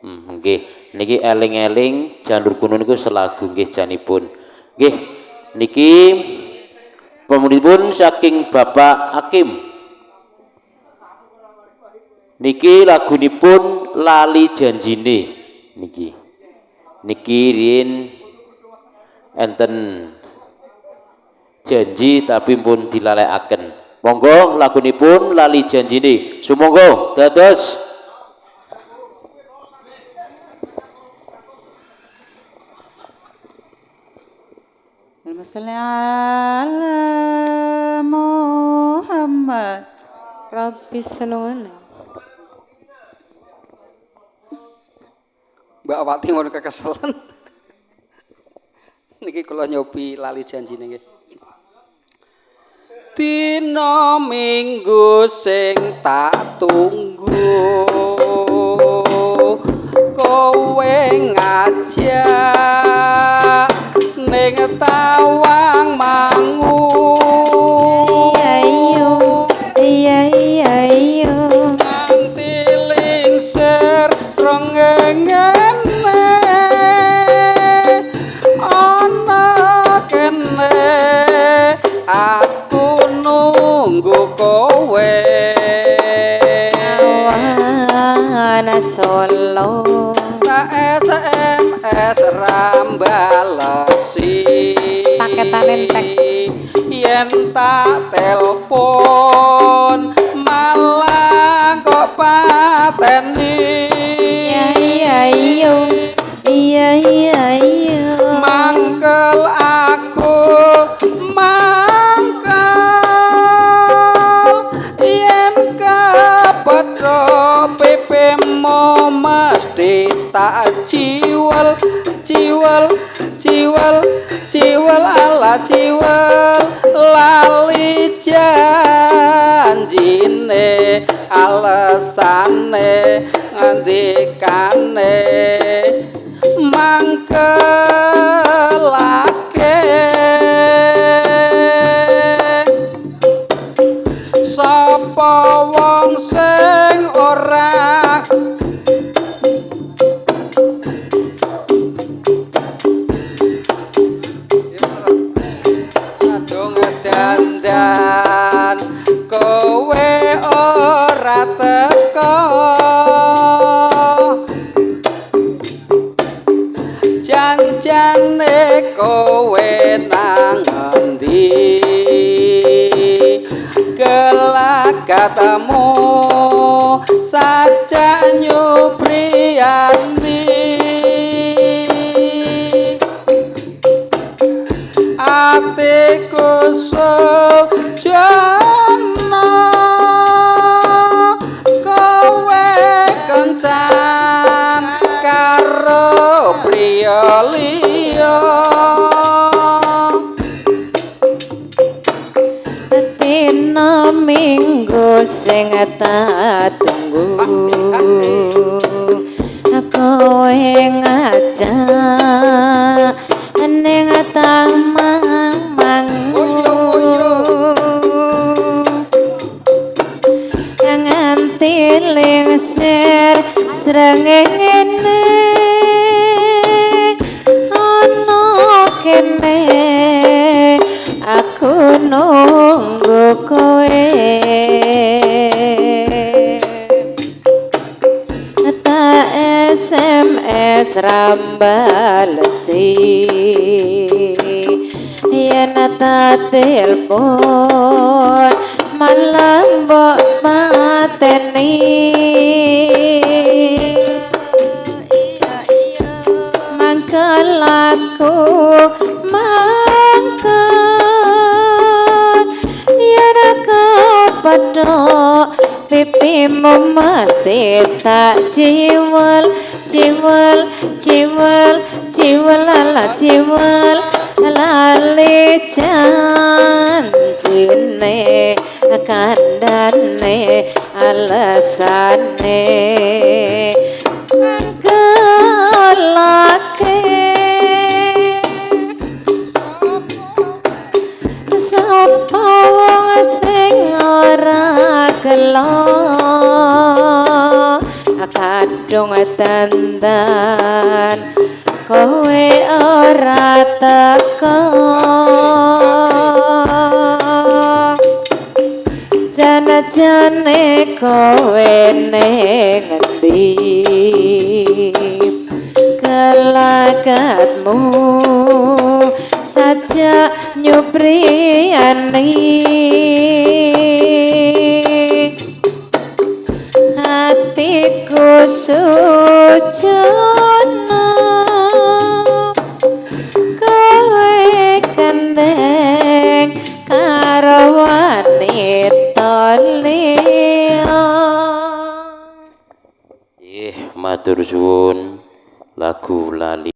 Nggih, niki eling-eling janur kuno niku selagu nggih janipun. Nggih, niki pamripun saking Bapak Hakim. Niki lagunipun Lali Janjine niki. Niki riyen enten janji tapi pun dilalekaken. Monggo lagunipun Lali Janjine. Sumangga dados Salli ala Muhammad Rabbi sallallahu. Mbak Wati mau kekeselan. Niki kula nyobi Lali Janjine nggih. Dina minggu sing tak tunggu kowe ngajak ning Tawang Mangu. Iya nganti lingsir srengenge ana kene aku nunggu kowe awana solo tak SMS rambalesi paketan entek yen tak telpon malah kok pateni iya mangkel aku mangkel yen kepedho pipemu mesti tak ciwel ala ciwel lali janjine alesane ngendikane mangkelake sapa wong sing ora adong dandan kowe ora teko janjane kowe nang endi gelagatamu sajak nyupriyani atiku sujana kowe kencan karo priya liya dina minggu sing tak tunggu kowe ngajak ning Tawang Mangu nganti lingsir srengenge ana kene aku nunggu kowe tak SMS rambalesi yen tak telepon malah mbok mateni mangkel aku mangkel yen aku pedhok pipimu mesti tak ciwel ala ciwel lali janjine kandhane alesane kelake sapa wong sing ora gelo kadung dandan kowe ora teko jane kowe ning ngendi kelagatmu saja nyupriyani hatiku sujana kowe kendeng karo wanita liya. Matur suwun lagu lali